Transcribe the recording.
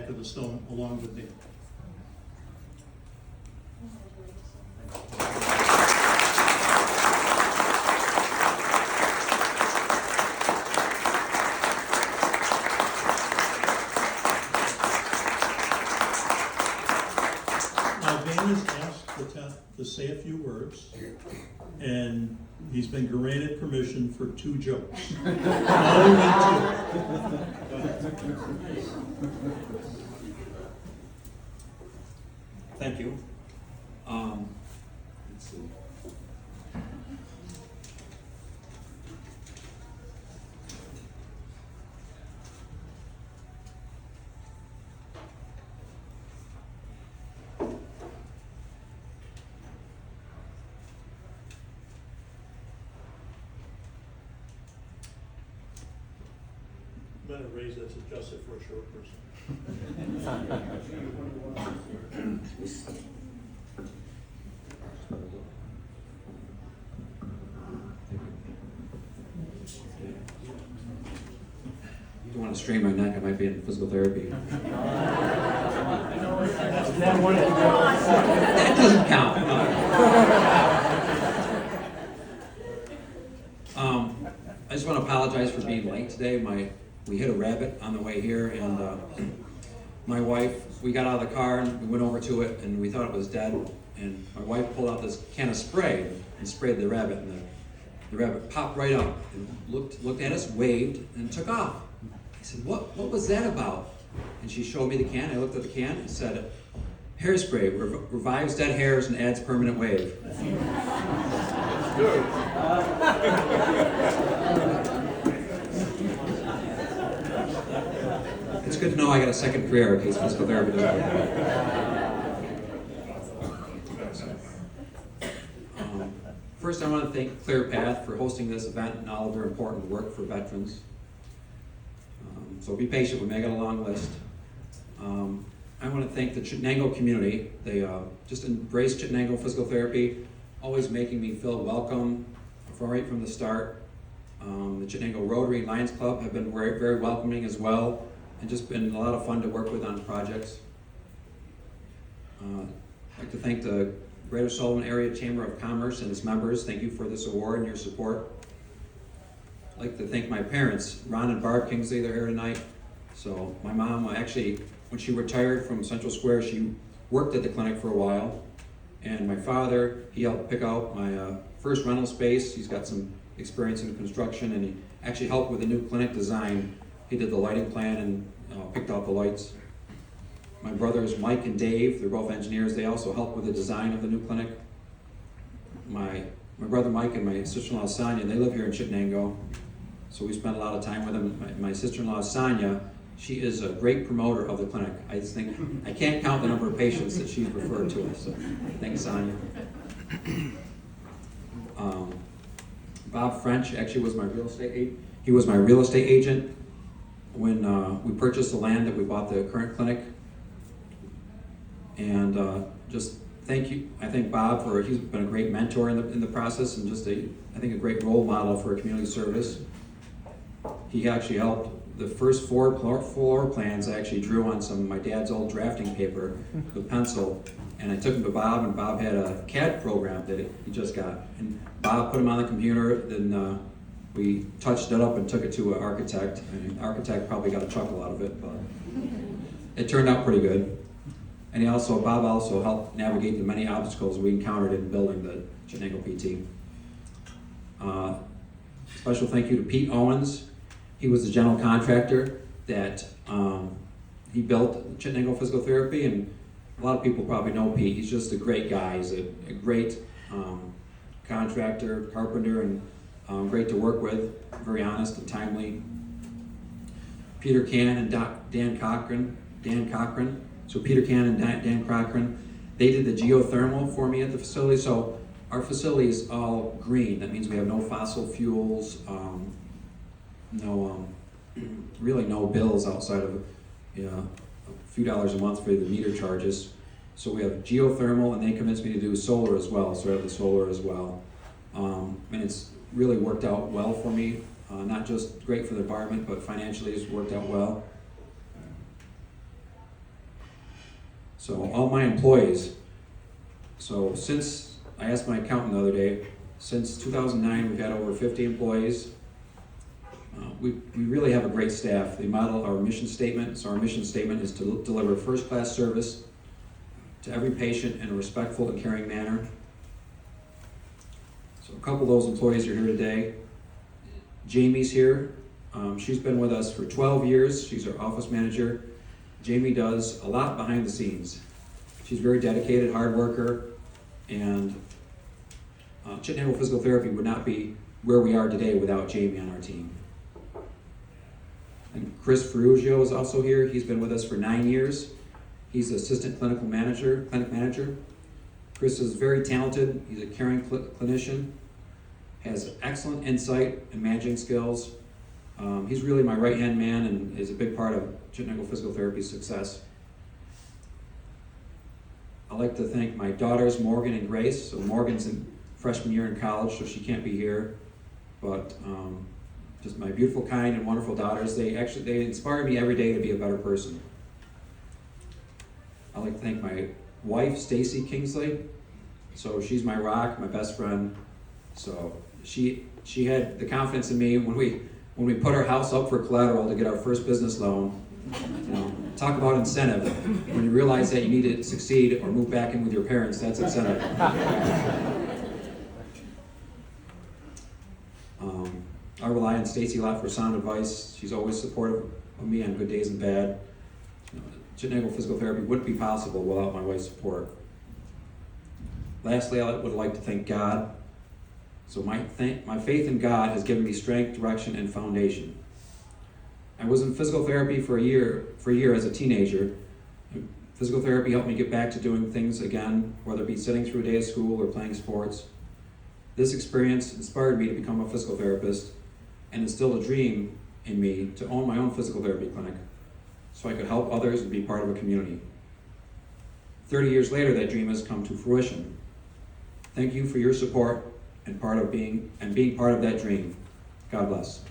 back of the stone along with me. Now, Van is asked to say a few words, and he's been granted permission for 2 jokes. Only 2. Thank you. Let's see. I'm gonna raise that's adjusted for a short person. You don't want to strain my neck, I might be in physical therapy. That doesn't count. I just want to apologize for being late today. We hit a rabbit on the way here, and my wife, we got out of the car and we went over to it, and we thought it was dead. And my wife pulled out this can of spray and sprayed the rabbit, and the rabbit popped right up and looked at us, waved, and took off. I said, what was that about? And she showed me the can. I looked at the can and said, hairspray revives dead hairs and adds permanent wave. It's good to know I got a second career in case physical therapy doesn't work. First, I want to thank ClearPath for hosting this event and all of their important work for veterans. So be patient with me, I got a long list. I want to thank the Chittenango community. They just embraced Chittenango physical therapy, always making me feel welcome right from the start. The Chittenango Rotary and Lions Club have been very, very welcoming as well, and just been a lot of fun to work with on projects. I'd like to thank the Greater Sullivan Area Chamber of Commerce and its members. Thank you for this award and your support. I'd like to thank my parents, Ron and Barb Kingsley. They're here tonight. So my mom, actually, when she retired from Central Square, she worked at the clinic for a while. And my father, he helped pick out my first rental space. He's got some experience in construction, and he actually helped with the new clinic design. He did the lighting plan and picked out the lights. My brothers, Mike and Dave, they're both engineers. They also helped with the design of the new clinic. My brother Mike and my sister-in-law Sonia, they live here in Chittenango, so we spend a lot of time with them. My sister-in-law Sonia, she is a great promoter of the clinic. I just think, I can't count the number of patients that she's referred to us, so thanks, Sonia. Bob French actually was my real estate agent. He was my real estate agent when we purchased the land that we bought the current clinic. And just thank you. I thank Bob for, he's been a great mentor in the process, and just I think a great role model for community service. He actually helped the first four floor plans. I actually drew on some of my dad's old drafting paper with pencil, and I took them to Bob, and Bob had a CAD program that he just got. And Bob put them on the computer, then we touched it up and took it to an architect, and the architect probably got a chuckle out of it, but it turned out pretty good. And Bob also helped navigate the many obstacles we encountered in building the Chittenango PT. Special thank you to Pete Owens. He was the general contractor that he built Chittenango Physical Therapy, and a lot of people probably know Pete. He's just a great guy. He's a great contractor, carpenter, and great to work with, very honest and timely. Peter Cann and Dan Cochran. So Peter Cann and Dan Cochran, they did the geothermal for me at the facility. So our facility is all green. That means we have no fossil fuels, really no bills outside of a few dollars a month for the meter charges. So we have geothermal, and they convinced me to do solar as well. So I have the solar as well. And it's really worked out well for me. Not just great for the environment, but financially it's worked out well. So all my employees, so since, I asked my accountant the other day, since 2009, we've had over 50 employees. We really have a great staff. They model our mission statement. So our mission statement is to deliver first-class service to every patient in a respectful and caring manner. So a couple of those employees are here today. Jamie's here. She's been with us for 12 years. She's our office manager. Jamie does a lot behind the scenes. She's very dedicated, hard worker, and Chittenango Physical Therapy would not be where we are today without Jamie on our team. And Chris Ferrugio is also here. He's been with us for 9 years. He's the assistant clinic manager. Chris is very talented. He's a caring clinician, has excellent insight and managing skills. He's really my right-hand man and is a big part of Chittenango Physical Therapy's success. I'd like to thank my daughters, Morgan and Grace. So Morgan's in freshman year in college, so she can't be here. But just my beautiful, kind, and wonderful daughters. They inspire me every day to be a better person. I'd like to thank my wife, Stacy Kingsley. So she's my rock, my best friend. So she had the confidence in me when we put our house up for collateral to get our first business loan. You know, talk about incentive. When you realize that you need to succeed or move back in with your parents, that's incentive. I rely on Stacy a lot for sound advice. She's always supportive of me on good days and bad. You know, Chittenango Physical Therapy wouldn't be possible without my wife's support. Lastly, I would like to thank God. So my faith in God has given me strength, direction, and foundation. I was in physical therapy for a year as a teenager. Physical therapy helped me get back to doing things again, whether it be sitting through a day of school or playing sports. This experience inspired me to become a physical therapist and instilled a dream in me to own my own physical therapy clinic so I could help others and be part of a community. 30 years later, that dream has come to fruition. Thank you for your support and being part of that dream. God bless.